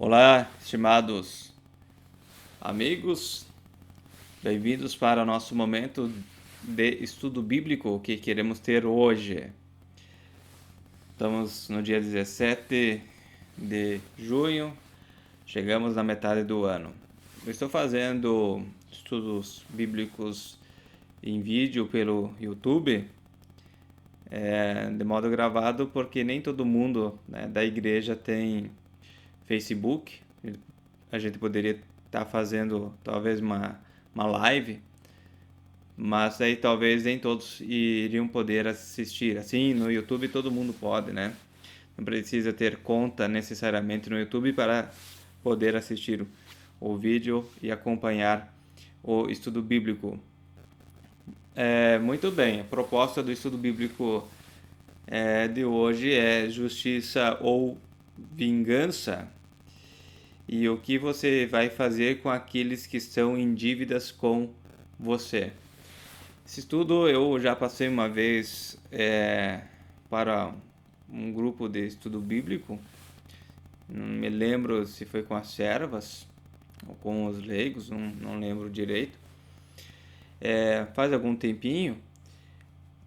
Olá, estimados amigos, bem-vindos para o nosso momento de estudo bíblico que queremos ter hoje. Estamos no dia 17 de junho, chegamos na metade do ano. Eu estou fazendo estudos bíblicos em vídeo pelo YouTube, de modo gravado, porque nem todo mundo, né, da igreja tem Facebook. A gente poderia estar fazendo talvez uma live, mas aí talvez nem todos iriam poder assistir. Assim, no YouTube todo mundo pode, né? Não precisa ter conta necessariamente no YouTube para poder assistir o vídeo e acompanhar o estudo bíblico. Muito bem, a proposta do estudo bíblico de hoje é justiça ou vingança. E o que você vai fazer com aqueles que estão em dívidas com você? Esse estudo eu já passei uma vez para um grupo de estudo bíblico. Não me lembro se foi com as servas ou com os leigos, não lembro direito. Faz algum tempinho,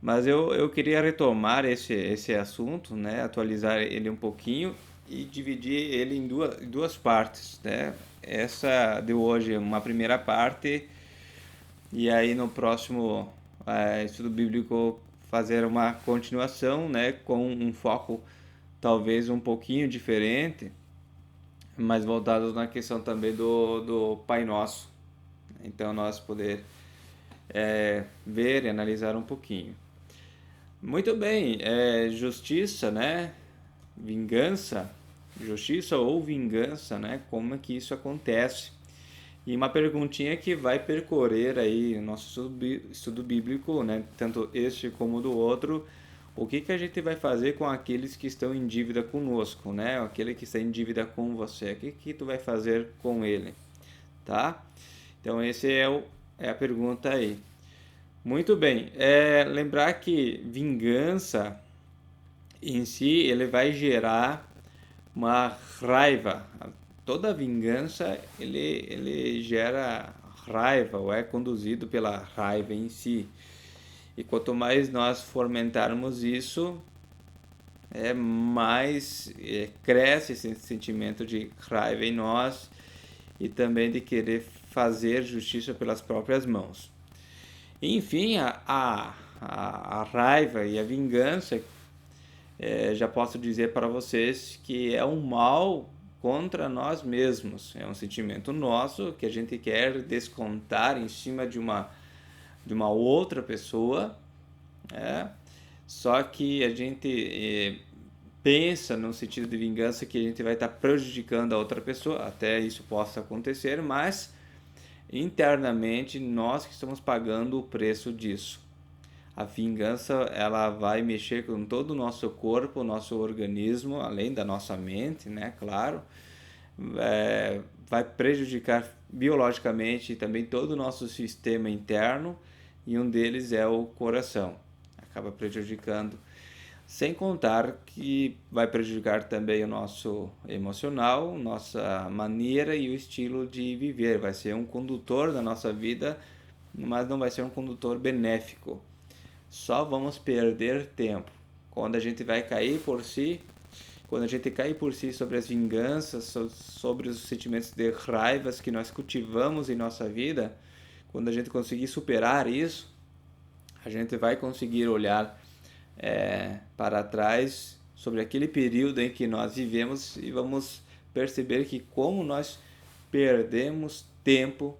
mas eu queria retomar esse assunto, né? Atualizar ele um pouquinho e dividir ele em duas partes, né? Essa de hoje é uma primeira parte, e aí no próximo estudo bíblico fazer uma continuação, né? Com um foco talvez um pouquinho diferente, mas voltado na questão também do Pai Nosso. Então nós poder ver e analisar um pouquinho. Muito bem, justiça, né? Vingança, justiça ou vingança, né? Como é que isso acontece? E uma perguntinha que vai percorrer aí o nosso estudo bíblico, né? Tanto este como do outro. O que a gente vai fazer com aqueles que estão em dívida conosco, né? Aquele que está em dívida com você, o que tu vai fazer com ele, tá? Então esse é a pergunta aí. Muito bem, lembrar que vingança em si ele vai gerar uma raiva. Toda vingança ele gera raiva ou é conduzido pela raiva em si. E quanto mais nós fomentarmos isso, mais cresce esse sentimento de raiva em nós e também de querer fazer justiça pelas próprias mãos. Enfim, a raiva e a vingança, já posso dizer para vocês que é um mal contra nós mesmos. É um sentimento nosso que a gente quer descontar em cima de uma outra pessoa. Só que a gente pensa no sentido de vingança que a gente vai estar prejudicando a outra pessoa, até isso possa acontecer, mas internamente nós que estamos pagando o preço disso. A vingança ela vai mexer com todo o nosso corpo, o nosso organismo, além da nossa mente, né? Claro, vai prejudicar biologicamente também todo o nosso sistema interno, e um deles é o coração. Acaba prejudicando, sem contar que vai prejudicar também o nosso emocional, nossa maneira e o estilo de viver. Vai ser um condutor da nossa vida, mas não vai ser um condutor benéfico. Só vamos perder tempo. Quando a gente vai cair por si, quando a gente cai por si sobre as vinganças, sobre os sentimentos de raivas que nós cultivamos em nossa vida, quando a gente conseguir superar isso, a gente vai conseguir olhar para trás sobre aquele período em que nós vivemos e vamos perceber que como nós perdemos tempo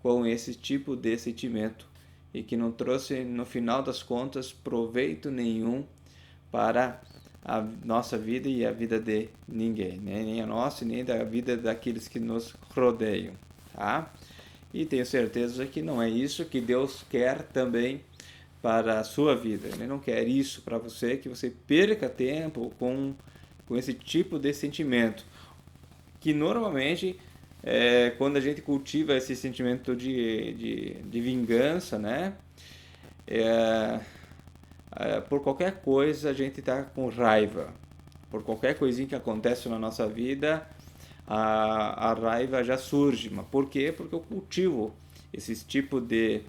com esse tipo de sentimento e que não trouxe no final das contas proveito nenhum para a nossa vida e a vida de ninguém, né? Nem a nossa nem da vida daqueles que nos rodeiam, tá? E tenho certeza que não é isso que Deus quer também para a sua vida. Ele não quer isso para você, que você perca tempo com esse tipo de sentimento, que normalmente quando a gente cultiva esse sentimento de vingança, né? Por qualquer coisa a gente está com raiva. Por qualquer coisinha que acontece na nossa vida, a raiva já surge. Mas por quê? Porque eu cultivo esses tipos de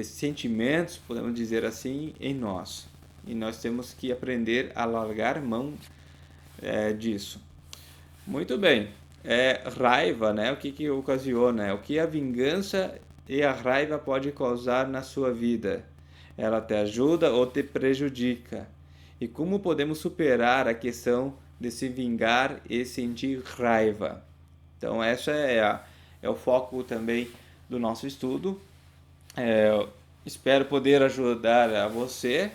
sentimentos, podemos dizer assim, em nós. E nós temos que aprender a largar mão disso. Muito bem. Raiva, né? O que ocasiona? O que a vingança e a raiva pode causar na sua vida? Ela te ajuda ou te prejudica? E como podemos superar a questão de se vingar e sentir raiva? Então, essa é o foco também do nosso estudo. Espero poder ajudar a você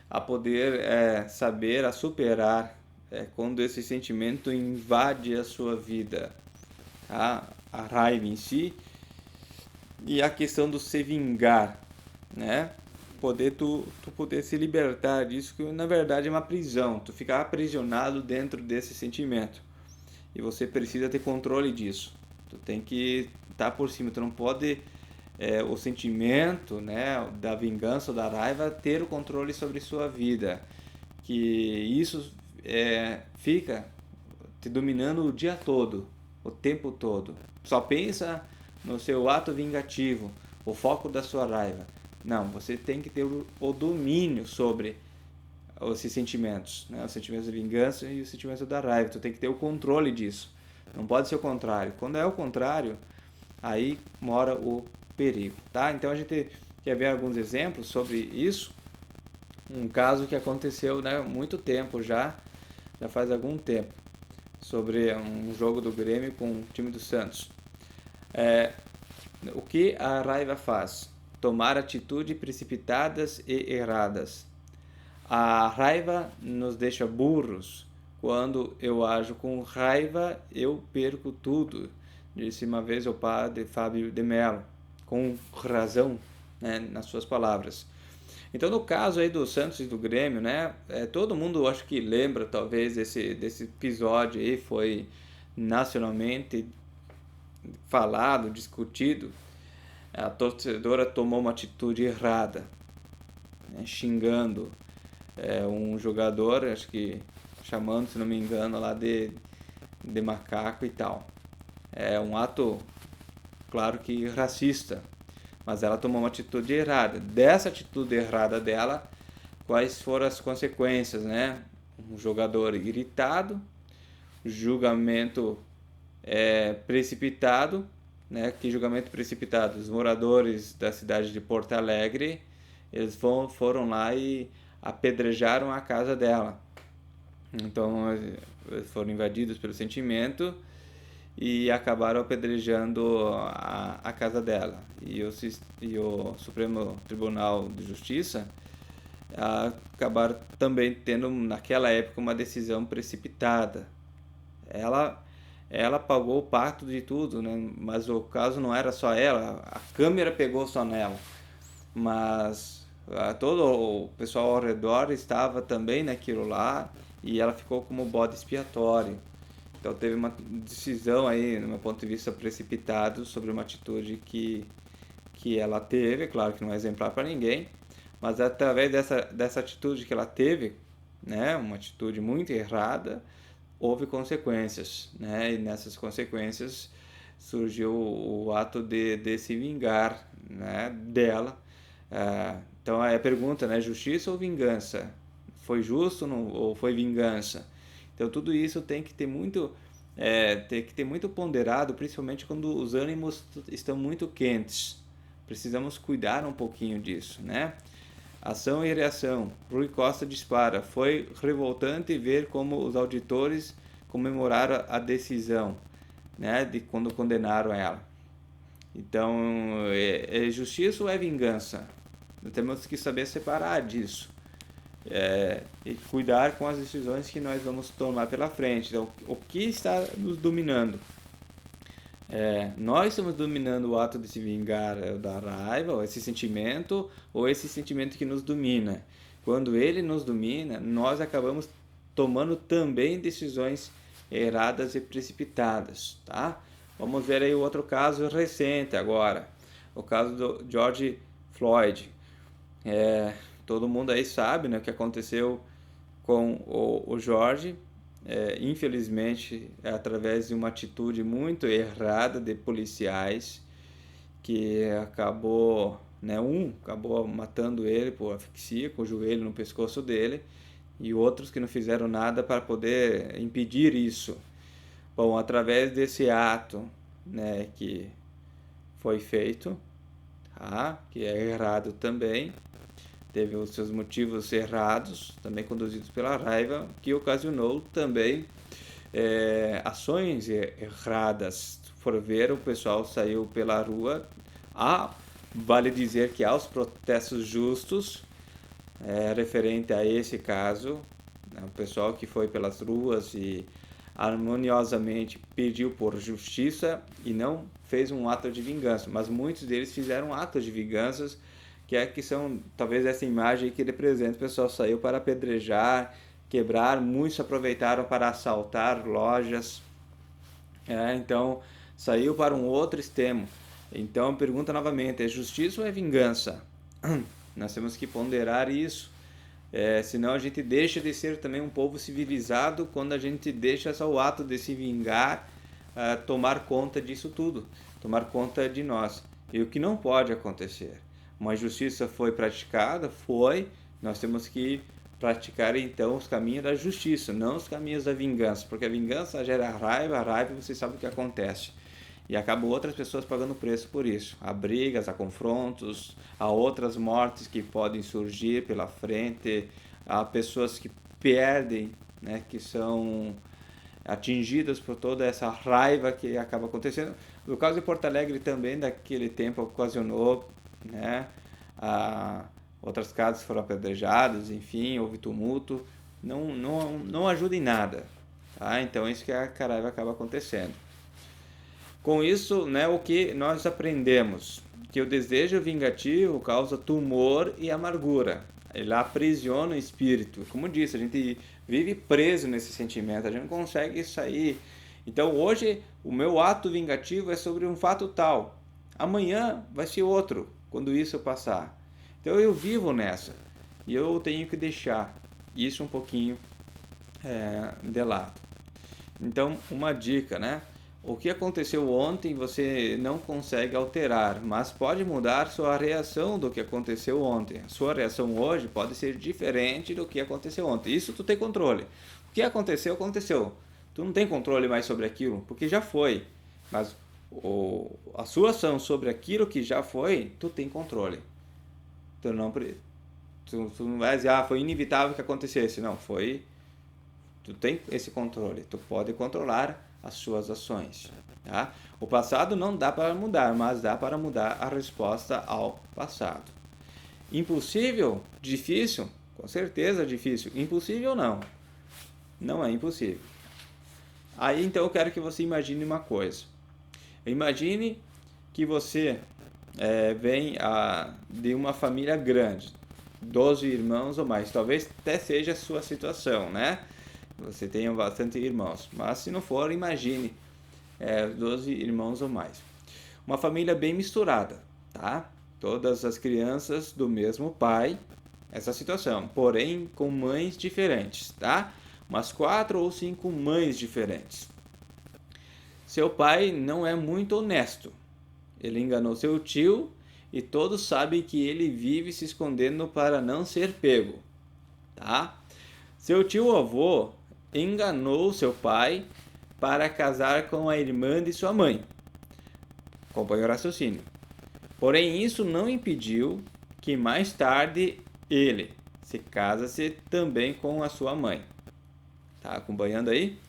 a poder saber, a superar quando esse sentimento invade a sua vida, a raiva em si e a questão do se vingar, né? Tu poder se libertar disso, que na verdade é uma prisão, tu ficar aprisionado dentro desse sentimento e você precisa ter controle disso, tu tem que estar por cima, tu não pode o sentimento, né, da vingança ou da raiva ter o controle sobre sua vida, que isso fica te dominando o dia todo, o tempo todo. Só pensa no seu ato vingativo, o foco da sua raiva. Não, você tem que ter o domínio sobre esses sentimentos, né? Os sentimentos de vingança e os sentimentos da raiva. Tu tem que ter o controle disso. Não pode ser o contrário. Quando é o contrário, aí mora o perigo, tá? Então a gente quer ver alguns exemplos sobre isso. Um caso que aconteceu, né, há muito tempo já faz algum tempo, sobre um jogo do Grêmio com o time do Santos. O que a raiva faz? Tomar atitudes precipitadas e erradas. A raiva nos deixa burros. Quando eu ajo com raiva, eu perco tudo, disse uma vez o padre Fábio de Mello, com razão, né, nas suas palavras. Então, no caso aí do Santos e do Grêmio, né, todo mundo acho que lembra talvez desse episódio aí, foi nacionalmente falado, discutido. A torcedora tomou uma atitude errada, né, xingando um jogador, acho que chamando, se não me engano, lá de macaco e tal. É um ato, claro que racista, mas ela tomou uma atitude errada. Dessa atitude errada dela, quais foram as consequências, né? Um jogador irritado, julgamento precipitado, né? Que julgamento precipitado? Os moradores da cidade de Porto Alegre, eles foram lá e apedrejaram a casa dela. Então, eles foram invadidos pelo sentimento e acabaram apedrejando a casa dela. E o Supremo Tribunal de Justiça acabaram também tendo, naquela época, uma decisão precipitada. Ela pagou o pato de tudo, né? Mas o caso não era só ela, a câmera pegou só nela. Mas todo o pessoal ao redor estava também naquilo lá e ela ficou como bode expiatório. Então teve uma decisão aí, no meu ponto de vista, precipitado sobre uma atitude que ela teve, claro que não é exemplar para ninguém, mas através dessa atitude que ela teve, né, uma atitude muito errada, houve consequências, né, e nessas consequências surgiu o ato de se vingar, né, dela. Então a pergunta, né, justiça ou vingança? Foi justo ou foi vingança? Então tudo isso tem que ter muito ponderado, principalmente quando os ânimos estão muito quentes. Precisamos cuidar um pouquinho disso, né? Ação e reação. Rui Costa dispara. Foi revoltante ver como os auditores comemoraram a decisão, né, de quando condenaram ela. Então, é justiça ou é vingança? Temos que saber separar disso. E cuidar com as decisões que nós vamos tomar pela frente. Então, o que está nos dominando? Nós estamos dominando o ato de se vingar da raiva, ou esse sentimento que nos domina. Quando ele nos domina, nós acabamos tomando também decisões erradas e precipitadas, tá? Vamos ver aí o outro caso recente agora, o caso do George Floyd. Todo mundo aí sabe, né, o que aconteceu com o George. infelizmente, através de uma atitude muito errada de policiais, que acabou, né, acabou matando ele por asfixia, com o joelho no pescoço dele, e outros que não fizeram nada para poder impedir isso. Bom, através desse ato, né, que foi feito, tá? Que é errado também, teve os seus motivos errados, também conduzidos pela raiva, que ocasionou também ações erradas. For ver, o pessoal saiu pela rua, vale dizer que aos protestos justos, referente a esse caso, né, o pessoal que foi pelas ruas e harmoniosamente pediu por justiça e não fez um ato de vingança, mas muitos deles fizeram atos de vinganças, que são talvez essa imagem que representa: o pessoal saiu para apedrejar, quebrar, muitos aproveitaram para assaltar lojas, então saiu para um outro extremo. Então pergunta novamente: é justiça ou é vingança? Nós temos que ponderar isso, senão a gente deixa de ser também um povo civilizado quando a gente deixa só o ato de se vingar tomar conta disso tudo, tomar conta de nós. E o que não pode acontecer? Uma injustiça foi praticada, nós temos que praticar então os caminhos da justiça, não os caminhos da vingança, porque a vingança gera raiva, a raiva você sabe o que acontece. E acabam outras pessoas pagando preço por isso. Há brigas, há confrontos, há outras mortes que podem surgir pela frente, há pessoas que perdem, né, que são atingidas por toda essa raiva que acaba acontecendo. No caso de Porto Alegre também, daquele tempo, ocasionou, né, outras casas foram apedrejadas, enfim, houve tumulto. Não ajuda em nada. Tá? Então, isso que a raiva acaba acontecendo. Com isso, né, o que nós aprendemos? Que o desejo vingativo causa tumor e amargura. Ele aprisiona o espírito. Como disse, a gente vive preso nesse sentimento, a gente não consegue sair. Então hoje o meu ato vingativo é sobre um fato tal. Amanhã vai ser outro, quando isso passar. Então eu vivo nessa. E eu tenho que deixar isso um pouquinho de lado. Então, uma dica, né? O que aconteceu ontem você não consegue alterar, mas pode mudar sua reação do que aconteceu ontem. Sua reação hoje pode ser diferente do que aconteceu ontem. Isso tu tem controle. O que aconteceu, aconteceu. Tu não tem controle mais sobre aquilo, porque já foi. Mas a sua ação sobre aquilo que já foi, tu tem controle. Tu não vai dizer, foi inevitável que acontecesse. Não, foi. Tu tem esse controle. Tu pode controlar as suas ações. Tá? O passado não dá para mudar, mas dá para mudar a resposta ao passado. Impossível? Difícil? Com certeza difícil. Impossível não. Não é impossível. Aí então eu quero que você imagine uma coisa. Imagine que você vem de uma família grande, 12 irmãos ou mais. Talvez até seja a sua situação, né? Você tenha bastante irmãos, mas se não for, imagine 12 irmãos ou mais. Uma família bem misturada, tá? Todas as crianças do mesmo pai, essa situação, porém com mães diferentes, tá? Umas 4 ou 5 mães diferentes. Seu pai não é muito honesto. Ele enganou seu tio e todos sabem que ele vive se escondendo para não ser pego, tá? Seu tio-avô enganou seu pai para casar com a irmã de sua mãe. Acompanhe o raciocínio. Porém, isso não impediu que mais tarde ele se casasse também com a sua mãe. Tá acompanhando aí?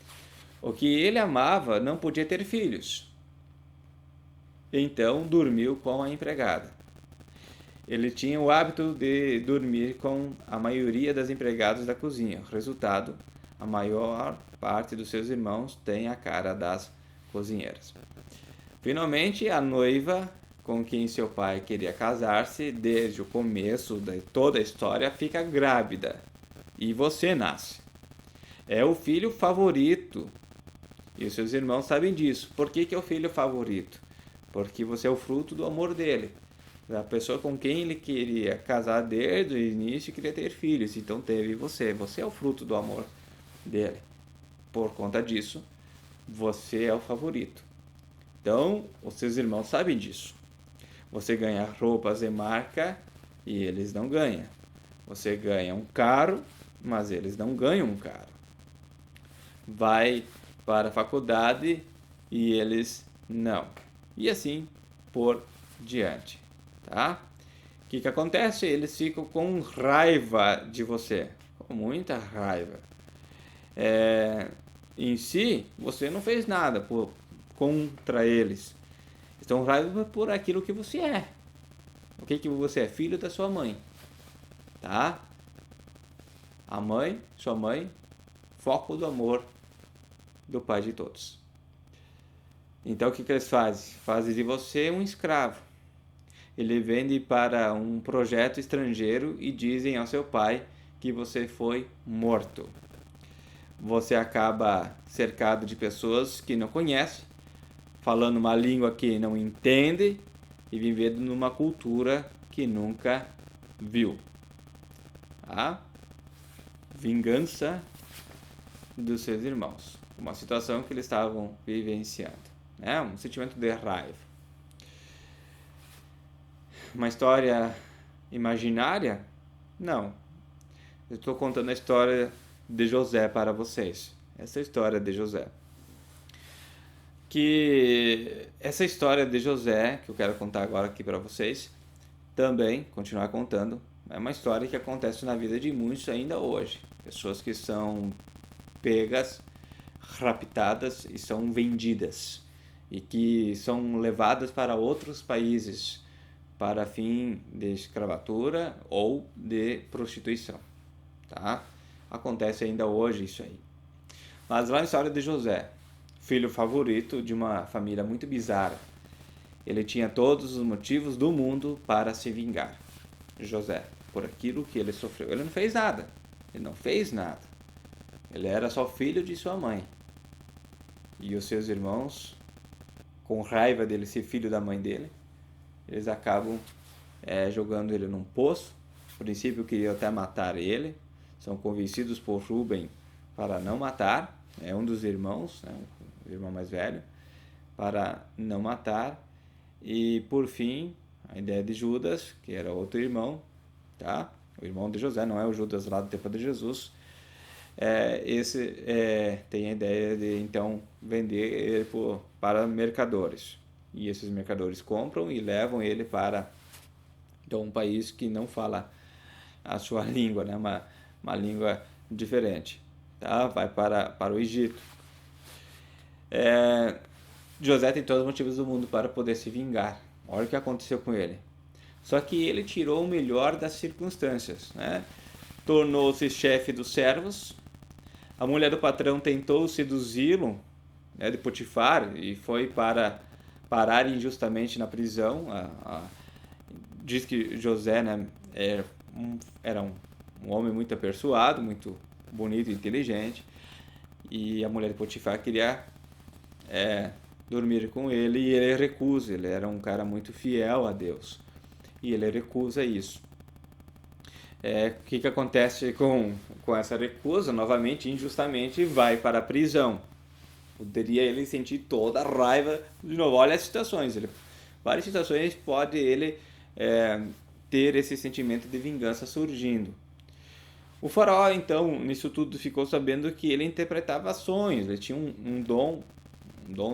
O que ele amava não podia ter filhos. Então dormiu com a empregada. Ele tinha o hábito de dormir com a maioria das empregadas da cozinha. Resultado, a maior parte dos seus irmãos tem a cara das cozinheiras. Finalmente, a noiva com quem seu pai queria casar-se desde o começo de toda a história fica grávida e você nasce. É o filho favorito e os seus irmãos sabem disso. Por que é o filho favorito? Porque você é o fruto do amor dele. A pessoa com quem ele queria casar desde o início queria ter filhos, então teve você. Você é o fruto do amor dele. por conta disso, você é o favorito. Então, os seus irmãos sabem disso. Você ganha roupas de marca e eles não ganham. Você ganha um carro, mas eles não ganham um carro. Vai para a faculdade e eles não. E assim por diante, tá? O que acontece? Eles ficam com raiva de você, com muita raiva. Em si, você não fez nada contra eles. Estão raiva por aquilo que você é. O que você é? Filho da sua mãe, tá? A mãe, sua mãe, foco do amor do pai de todos. Então o que eles fazem? Fazem de você um escravo. Ele vende para um projeto estrangeiro e dizem ao seu pai que você foi morto. Você acaba cercado de pessoas que não conhece, falando uma língua que não entende e vivendo numa cultura que nunca viu. A vingança dos seus irmãos. Uma situação que eles estavam vivenciando. Né? Um sentimento de raiva. Uma história imaginária? Não. Eu estou contando a história de José para vocês. Essa é a história de José. Essa história de José, que eu quero contar agora aqui para vocês, também, continuar contando, é uma história que acontece na vida de muitos ainda hoje. Pessoas que são pegas, raptadas e são vendidas. E que são levadas para outros países para fim de escravatura ou de prostituição. Tá? Acontece ainda hoje isso aí. Mas lá na história de José, filho favorito de uma família muito bizarra. Ele tinha todos os motivos do mundo para se vingar. José, por aquilo que ele sofreu. Ele não fez nada. Ele não fez nada. Ele era só filho de sua mãe. E os seus irmãos, com raiva dele ser filho da mãe dele, eles acabam jogando ele num poço. No princípio queriam até matar ele. São convencidos por Rubem para não matar. É um dos irmãos, né, o irmão mais velho, para não matar. E por fim, a ideia de Judas, que era outro irmão, tá? O irmão de José, não é o Judas lá do tempo de Jesus. Tem a ideia de então vender ele para mercadores. E esses mercadores compram e levam ele para então, um país que não fala a sua língua, né? Uma língua diferente. Tá? Vai para o Egito. José tem todos os motivos do mundo para poder se vingar. Olha o que aconteceu com ele. Só que ele tirou o melhor das circunstâncias. Né? Tornou-se chefe dos servos. A mulher do patrão tentou seduzi-lo, né, de Potifar, e foi para parar injustamente na prisão. Diz que José, né, era um homem muito aperçoado, muito bonito e inteligente. E a mulher de Potifar queria dormir com ele e ele recusa. Ele era um cara muito fiel a Deus e ele recusa isso. O que acontece com essa recusa? Novamente, injustamente, vai para a prisão. Poderia ele sentir toda a raiva de novo. Olha as situações. Várias situações pode ele ter esse sentimento de vingança surgindo. O faraó, então, nisso tudo ficou sabendo que ele interpretava sonhos. Ele tinha um dom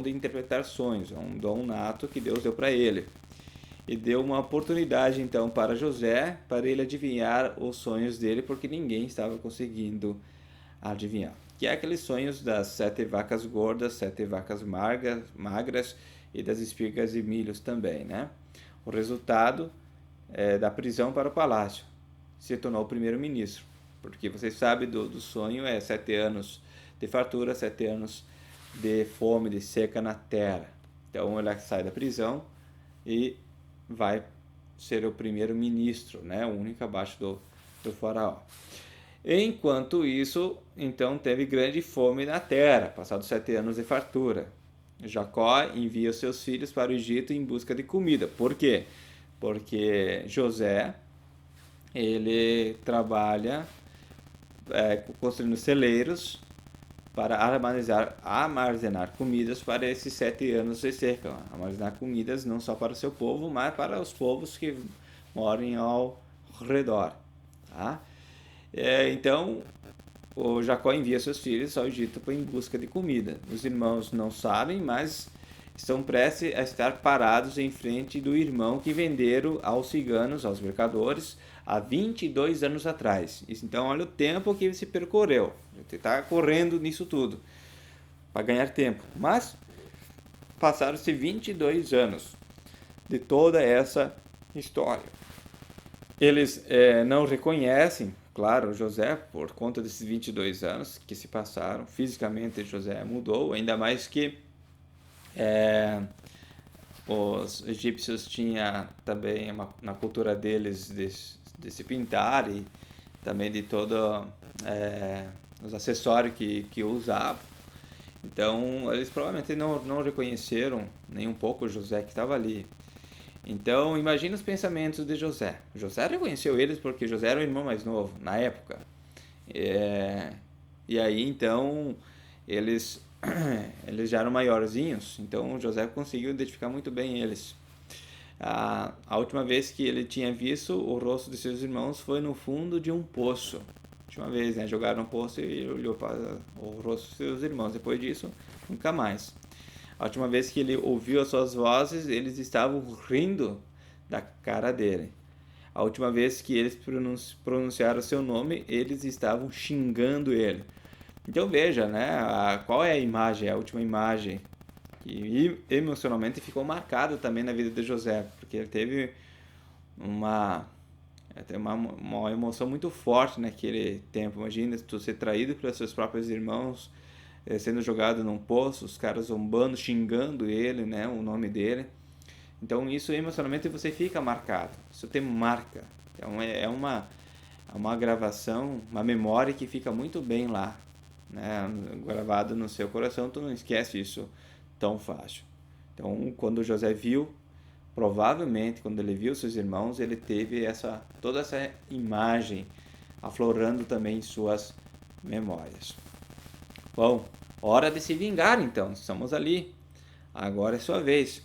de interpretar sonhos, um dom nato que Deus deu para ele. E deu uma oportunidade, então, para José, para ele adivinhar os sonhos dele, porque ninguém estava conseguindo adivinhar. Que é aqueles sonhos das 7 vacas gordas, 7 vacas magras e das espigas e milhos também, né? O resultado da prisão para o palácio. Se tornou o primeiro-ministro. Porque vocês sabem do sonho, 7 anos de fartura, 7 anos de fome, de seca na terra. Então ele sai da prisão e vai ser o primeiro-ministro, né? O único abaixo do faraó. Enquanto isso, então teve grande fome na terra, passados 7 anos de fartura. Jacó envia os seus filhos para o Egito em busca de comida. Por quê? Porque José, ele trabalha construindo celeiros para armazenar comidas para esses 7 anos de seca. Armazenar comidas não só para o seu povo, mas para os povos que moram ao redor. Tá? Então, o Jacó envia seus filhos ao Egito em busca de comida. Os irmãos não sabem, mas estão prestes a estar parados em frente do irmão que venderam aos ciganos, aos mercadores, há 22 anos atrás. Então, olha o tempo que se percorreu. Você está correndo nisso tudo para ganhar tempo. Mas passaram-se 22 anos de toda essa história. Eles não reconhecem, claro, José, por conta desses 22 anos que se passaram. Fisicamente, José mudou, ainda mais que os egípcios tinham também na cultura deles de se pintar e também de todos os acessórios que usavam. Então, eles provavelmente não reconheceram nem um pouco José que estava ali. Então, imagina os pensamentos de José. José reconheceu eles porque José era o irmão mais novo, na época. E aí, então, eles já eram maiorzinhos, então José conseguiu identificar muito bem eles. A última vez que ele tinha visto o rosto de seus irmãos foi no fundo de um poço. Última vez, né? Jogaram no poço e ele olhou para o rosto de seus irmãos. Depois disso, nunca mais. A última vez que ele ouviu as suas vozes, eles estavam rindo da cara dele. A última vez que eles pronunciaram seu nome, eles estavam xingando ele. Então veja, né? Qual é a imagem, a última imagem? E emocionalmente ficou marcado também na vida de José, porque ele teve uma emoção muito forte naquele tempo. Imagina tu ser traído pelos seus próprios irmãos, sendo jogado num poço, os caras zombando, xingando ele, né, o nome dele. Então isso emocionalmente você fica marcado, isso te marca. Então é uma gravação, uma memória que fica muito bem lá, né, gravado no seu coração, tu não esquece isso tão fácil. Então quando José viu, provavelmente quando ele viu seus irmãos, ele teve toda essa imagem aflorando também em suas memórias. Bom, hora de se vingar então, estamos ali, agora é sua vez.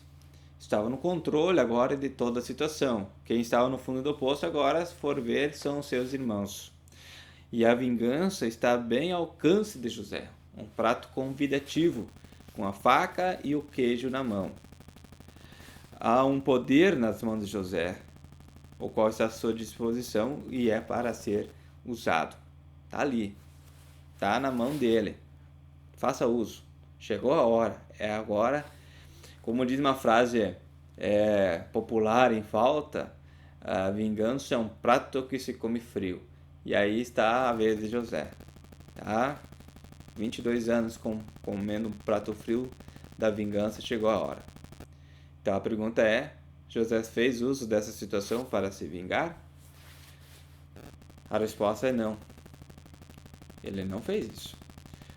Estava no controle agora de toda a situação. Quem estava no fundo do poço agora, se for ver, são os seus irmãos. E a vingança está bem ao alcance de José, um prato convidativo, com a faca e o queijo na mão. Há um poder nas mãos de José, o qual está à sua disposição e é para ser usado. Está ali, está na mão dele. Faça uso. Chegou a hora, é agora. Como diz uma frase popular em falta, a vingança é um prato que se come frio. E aí está a vez de José. Tá? 22 anos comendo um prato frio da vingança, chegou a hora. Então a pergunta é, José fez uso dessa situação para se vingar? A resposta é não. Ele não fez isso.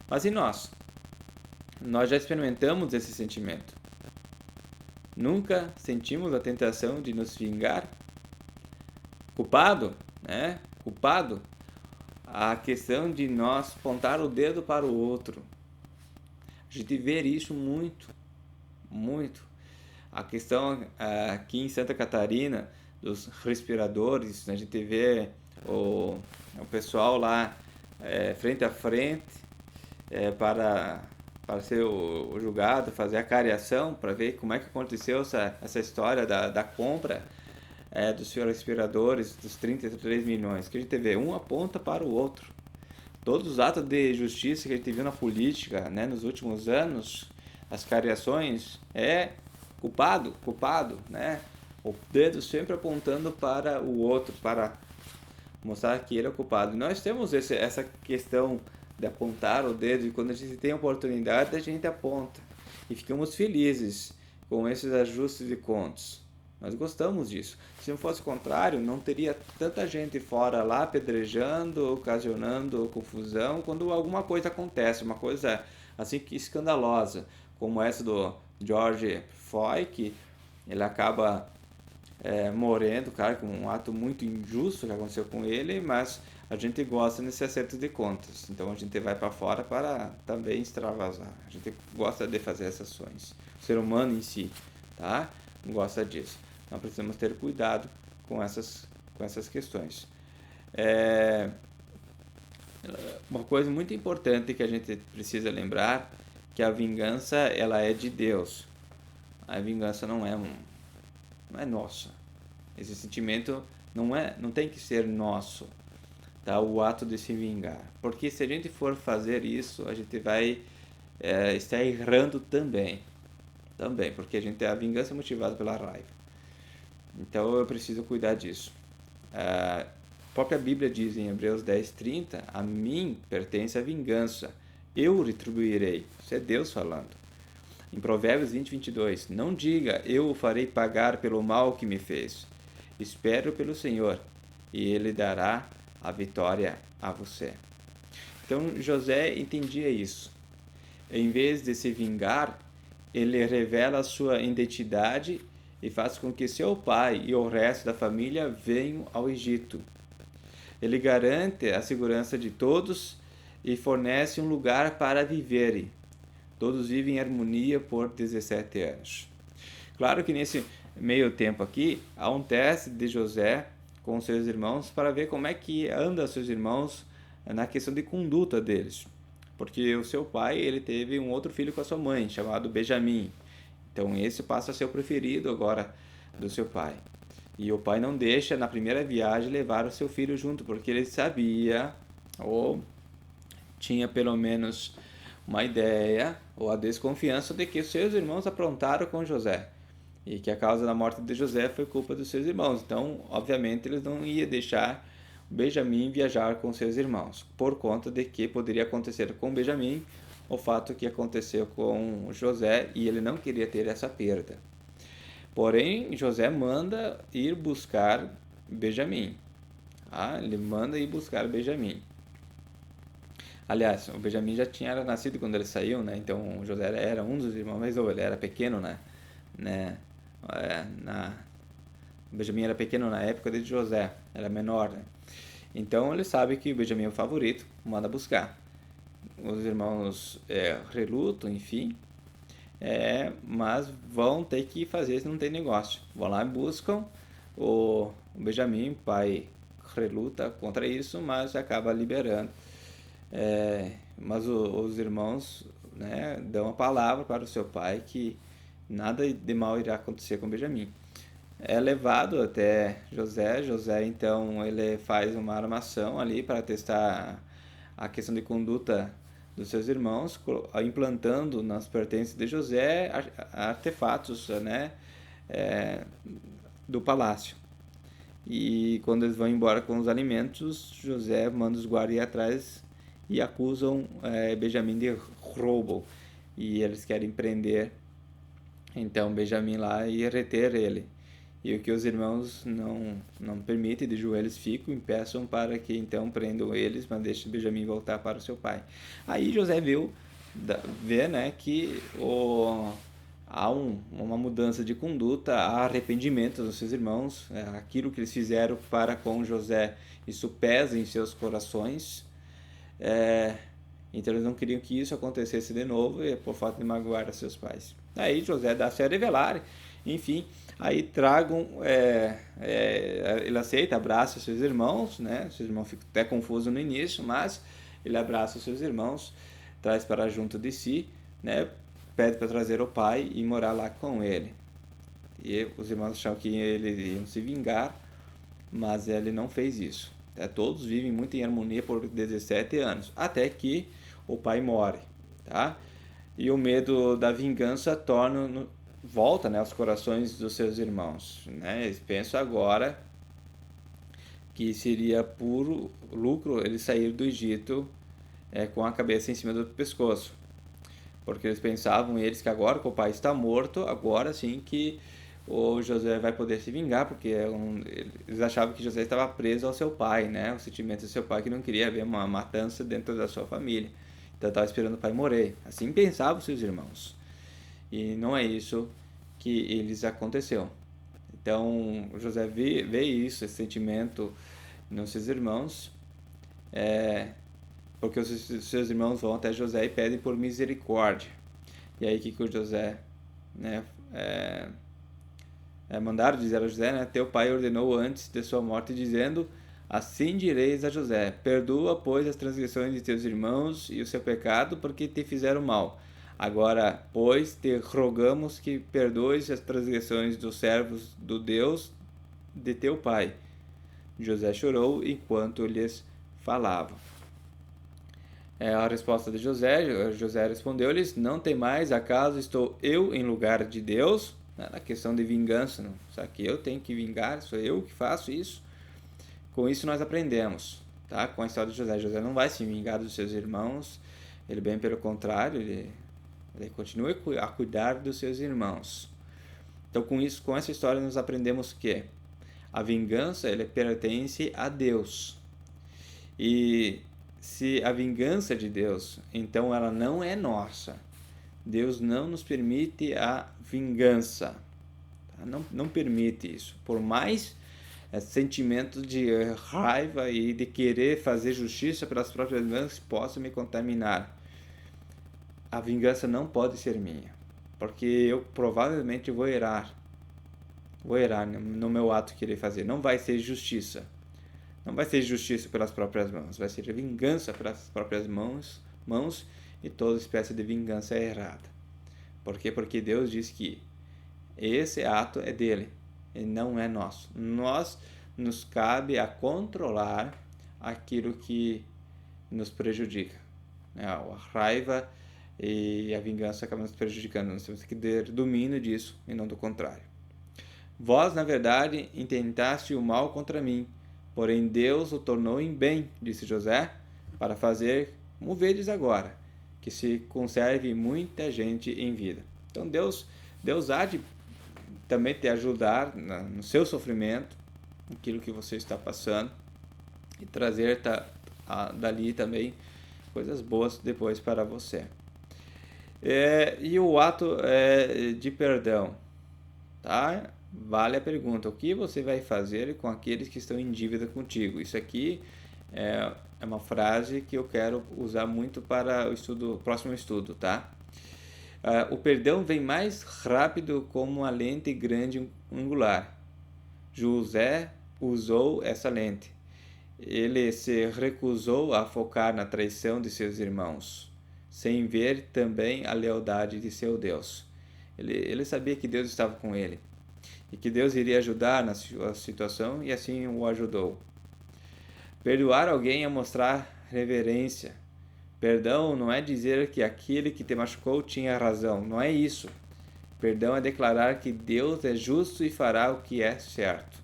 Mas e nós? Nós já experimentamos esse sentimento. Nunca sentimos a tentação de nos vingar? Culpado, né? Culpado. A questão de nós apontar o dedo para o outro. A gente vê isso muito, muito. A questão aqui em Santa Catarina dos respiradores, a gente vê o pessoal lá frente a frente para ser o julgado, fazer a cariação para ver como é que aconteceu essa história da compra dos respiradores, dos 33 milhões, que a gente vê um aponta para o outro. Todos os atos de justiça que a gente viu na política, né, nos últimos anos, as cariações, culpado, né? O dedo sempre apontando para o outro, para mostrar que ele é o culpado. E nós temos essa questão de apontar o dedo, e quando a gente tem a oportunidade, a gente aponta. E ficamos felizes com esses ajustes de contas. Nós gostamos disso. Se não fosse o contrário, não teria tanta gente fora lá apedrejando, ocasionando confusão quando alguma coisa acontece, uma coisa assim que escandalosa, como essa do George Floyd, que ele acaba morrendo, cara, com um ato muito injusto que aconteceu com ele, mas a gente gosta nesse acerto de contas. Então a gente vai para fora para também extravasar. A gente gosta de fazer essas ações. O ser humano em si, tá? Gosta disso. Então precisamos ter cuidado com essas questões. Uma coisa muito importante que a gente precisa lembrar, que a vingança ela é de Deus. A vingança não é nossa. Esse sentimento não tem que ser nosso, tá? O ato de se vingar. Porque se a gente for fazer isso, a gente vai estar errando também. Também, porque a vingança é motivada pela raiva. Então eu preciso cuidar disso. A própria Bíblia diz em Hebreus 10:30, a mim pertence a vingança, eu retribuirei. Isso é Deus falando. Em Provérbios 20:22, não diga, eu o farei pagar pelo mal que me fez. Espero pelo Senhor, e Ele dará a vitória a você. Então José entendia isso. Em vez de se vingar, ele revela a sua identidade e faz com que seu pai e o resto da família venham ao Egito. Ele garante a segurança de todos e fornece um lugar para viverem. Todos vivem em harmonia por 17 anos. Claro que nesse meio tempo aqui, há um teste de José com seus irmãos para ver como é que anda seus irmãos na questão de conduta deles. Porque o seu pai, ele teve um outro filho com a sua mãe, chamado Benjamim. Então esse passa a ser o preferido agora do seu pai. E o pai não deixa na primeira viagem levar o seu filho junto, porque ele sabia, ou tinha pelo menos uma ideia, ou a desconfiança de que os seus irmãos aprontaram com José. E que a causa da morte de José foi culpa dos seus irmãos. Então, obviamente, eles não iam deixar Benjamim viajar com seus irmãos, por conta de que poderia acontecer com Benjamim o fato que aconteceu com José, e ele não queria ter essa perda. Porém, José manda ir buscar Benjamim. Ele manda ir buscar Benjamim. Aliás, o Benjamim já tinha nascido quando ele saiu, né? Então o José era um dos irmãos, mas ele era pequeno, né? O Benjamim era pequeno na época de José, era menor, né? Então ele sabe que o Benjamim é o favorito, manda buscar. Os irmãos relutam, enfim, mas vão ter que fazer se não tem negócio. Vão lá e buscam o Benjamim, o pai reluta contra isso, mas acaba liberando. Mas os irmãos, né, dão a palavra para o seu pai que nada de mal irá acontecer com Benjamim. É levado até José. José, então, ele faz uma armação ali para testar a questão de conduta dos seus irmãos, implantando nas pertences de José artefatos, né, do palácio. E quando eles vão embora com os alimentos, José manda os guardas ir atrás e acusam Benjamim de roubo. E eles querem prender, então, Benjamim lá e reter ele. E o que os irmãos não permitem, de joelhos ficam e peçam para que então prendam eles, mas deixem Benjamim voltar para o seu pai. Aí José vê, né, que há uma mudança de conduta, há arrependimento dos seus irmãos, aquilo que eles fizeram para com José, isso pesa em seus corações. Então eles não queriam que isso acontecesse de novo, por falta de magoar seus pais. Aí José dá-se a revelar, enfim, aí tragam, ele aceita, abraça seus irmãos, né? Seus irmãos ficam até confusos no início, mas ele abraça seus irmãos, traz para junto de si, né? Pede para trazer o pai e morar lá com ele. E os irmãos achavam que eles iam se vingar, mas ele não fez isso. Todos vivem muito em harmonia por 17 anos, até que o pai morre, tá? E o medo da vingança volta, né, aos corações dos seus irmãos, né? Eles pensam agora que seria puro lucro ele sair do Egito com a cabeça em cima do pescoço, porque eles pensavam que agora que o pai está morto, agora sim que o José vai poder se vingar, porque eles achavam que José estava preso ao seu pai, né? O sentimento do seu pai, que não queria ver uma matança dentro da sua família. Então estava esperando o pai morrer. Assim pensavam seus irmãos. E não é isso que eles aconteceu. Então José vê isso, esse sentimento nos seus irmãos, porque os seus irmãos vão até José e pedem por misericórdia. E aí que o José, né, mandaram dizer a José, né, teu pai ordenou antes de sua morte, dizendo, assim direis a José, perdoa, pois, as transgressões de teus irmãos e o seu pecado, porque te fizeram mal. Agora, pois, te rogamos que perdoes as transgressões dos servos do Deus de teu pai. José chorou enquanto lhes falava. A resposta de José, José respondeu-lhes, não temais, acaso estou eu em lugar de Deus? Na questão de vingança, não? Será que eu tenho que vingar? Sou eu que faço isso? Com isso nós aprendemos, tá? Com a história de José. José não vai se vingar dos seus irmãos, ele bem pelo contrário, ele continua a cuidar dos seus irmãos. Então com essa história nós aprendemos que a vingança ele pertence a Deus. E se a vingança é de Deus, então ela não é nossa. Deus não nos permite a vingança. Tá? Não permite isso. Por mais sentimento de raiva e de querer fazer justiça pelas próprias mãos possa me contaminar. A vingança não pode ser minha, porque eu provavelmente vou errar. Vou errar no meu ato que irei fazer. Não vai ser justiça. Não vai ser justiça pelas próprias mãos, vai ser vingança pelas próprias mãos e toda espécie de vingança é errada. Por quê? Porque Deus diz que esse ato é dele e não é nosso. Nos cabe a controlar aquilo que nos prejudica. A raiva e a vingança acabam nos prejudicando. Nós temos que ter domínio disso e não do contrário. Vós, na verdade, intentaste o mal contra mim, porém Deus o tornou em bem, disse José, para fazer, como vedes agora, que se conserve muita gente em vida. Então Deus há de também te ajudar no seu sofrimento, aquilo que você está passando, e trazer dali também coisas boas depois para você. E o ato de perdão, tá? Vale a pergunta, o que você vai fazer com aqueles que estão em dívida contigo? Isso aqui é uma frase que eu quero usar muito para o próximo estudo, tá? O perdão vem mais rápido como uma lente grande angular. José usou essa lente. Ele se recusou a focar na traição de seus irmãos, sem ver também a lealdade de seu Deus. Ele sabia que Deus estava com ele e que Deus iria ajudar na sua situação e assim o ajudou. Perdoar alguém é mostrar reverência. Perdão não é dizer que aquele que te machucou tinha razão, não é isso. Perdão é declarar que Deus é justo e fará o que é certo.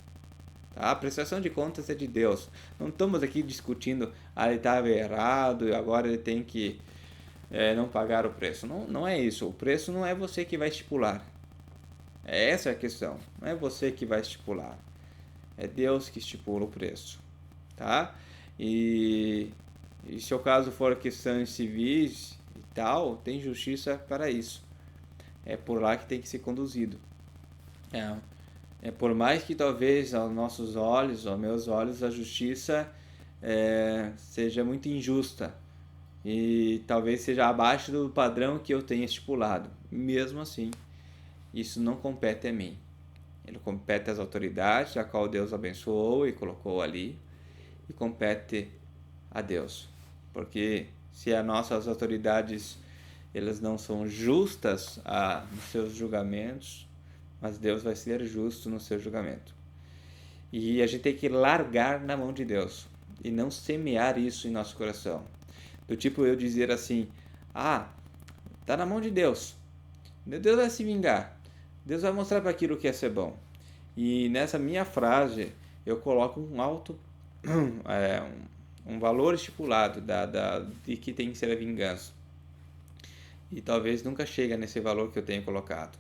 Tá? A prestação de contas é de Deus. Não estamos aqui discutindo, ele estava errado e agora ele tem que não pagar o preço. Não é isso. O preço não é você que vai estipular. Essa é a questão. Não é você que vai estipular. É Deus que estipula o preço. Tá? E se o caso for questões civis e tal, tem justiça para isso. É por lá que tem que ser conduzido. Por mais que talvez aos nossos olhos, aos meus olhos, a justiça seja muito injusta e talvez seja abaixo do padrão que eu tenha estipulado. Mesmo assim, isso não compete a mim. Ele compete às autoridades, a qual Deus abençoou e colocou ali, e compete a Deus. Porque se as nossas autoridades elas não são justas nos seus julgamentos, mas Deus vai ser justo no seu julgamento. E a gente tem que largar na mão de Deus e não semear isso em nosso coração. Do tipo eu dizer assim, tá na mão de Deus. Deus vai se vingar. Deus vai mostrar para aquilo que é ser bom. E nessa minha frase eu coloco um valor estipulado de que tem que ser a vingança. E talvez nunca chegue nesse valor que eu tenho colocado.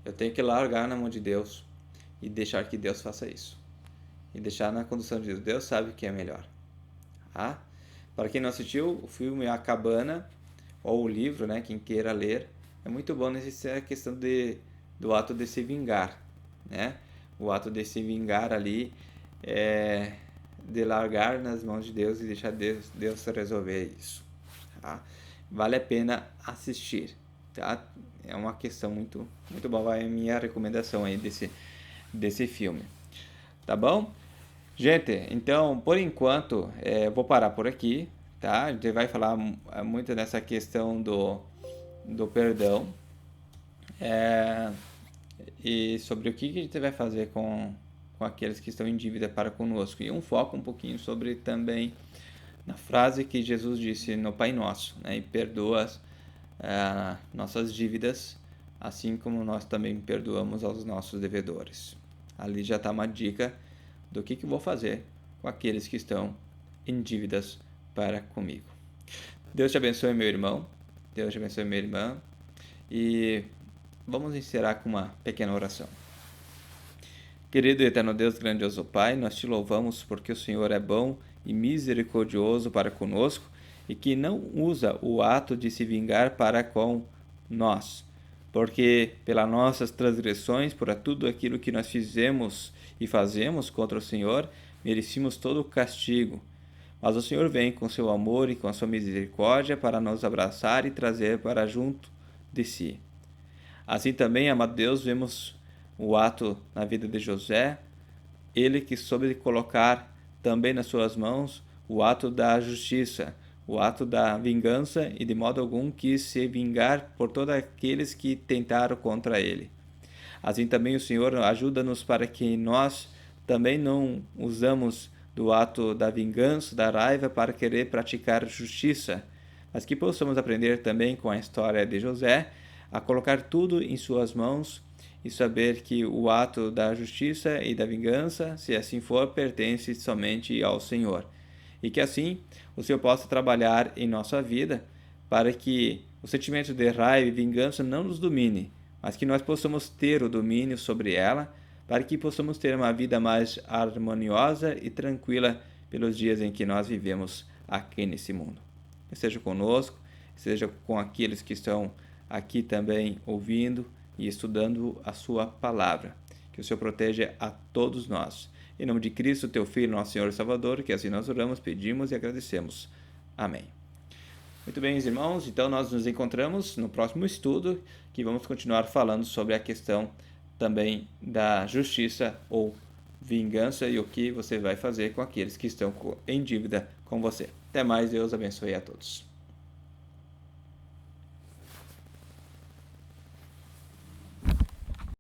Eu tenho que largar na mão de Deus e deixar que Deus faça isso. E deixar na condução de Deus. Deus sabe o que é melhor. Para quem não assistiu, o filme A Cabana, ou o livro, né, quem queira ler, é muito bom nessa questão do ato de se vingar. Né? O ato de se vingar ali de largar nas mãos de Deus e deixar Deus resolver isso. Tá? Vale a pena assistir. Tá? É uma questão muito boa. É a minha recomendação aí desse filme. Tá bom? Gente, então, por enquanto, eu vou parar por aqui. Tá? A gente vai falar muito nessa questão do perdão. E sobre o que a gente vai fazer com aqueles que estão em dívida para conosco. E um foco um pouquinho sobre também na frase que Jesus disse no Pai Nosso, né? E perdoa nossas dívidas, assim como nós também perdoamos aos nossos devedores. Ali já está uma dica do que eu vou fazer com aqueles que estão em dívidas para comigo. Deus te abençoe, meu irmão. Deus te abençoe, minha irmã. E vamos encerrar com uma pequena oração. Querido e eterno Deus, grandioso Pai, nós te louvamos porque o Senhor é bom e misericordioso para conosco e que não usa o ato de se vingar para com nós, porque pelas nossas transgressões, por tudo aquilo que nós fizemos e fazemos contra o Senhor, merecemos todo o castigo. Mas o Senhor vem com seu amor e com a sua misericórdia para nos abraçar e trazer para junto de si. Assim também, amado Deus, vemos o ato na vida de José, ele que soube colocar também nas suas mãos o ato da justiça, o ato da vingança e de modo algum quis se vingar por todos aqueles que tentaram contra ele. Assim também o Senhor ajuda-nos para que nós também não usamos do ato da vingança, da raiva para querer praticar justiça, mas que possamos aprender também com a história de José a colocar tudo em suas mãos e saber que o ato da justiça e da vingança, se assim for, pertence somente ao Senhor. E que assim o Senhor possa trabalhar em nossa vida para que o sentimento de raiva e vingança não nos domine, mas que nós possamos ter o domínio sobre ela, para que possamos ter uma vida mais harmoniosa e tranquila pelos dias em que nós vivemos aqui nesse mundo. Esteja conosco, esteja com aqueles que estão aqui também ouvindo e estudando a sua palavra. Que o Senhor proteja a todos nós. Em nome de Cristo, teu Filho, nosso Senhor e Salvador, que assim nós oramos, pedimos e agradecemos. Amém. Muito bem, irmãos, então nós nos encontramos no próximo estudo, que vamos continuar falando sobre a questão também da justiça ou vingança e o que você vai fazer com aqueles que estão em dívida com você. Até mais, Deus abençoe a todos.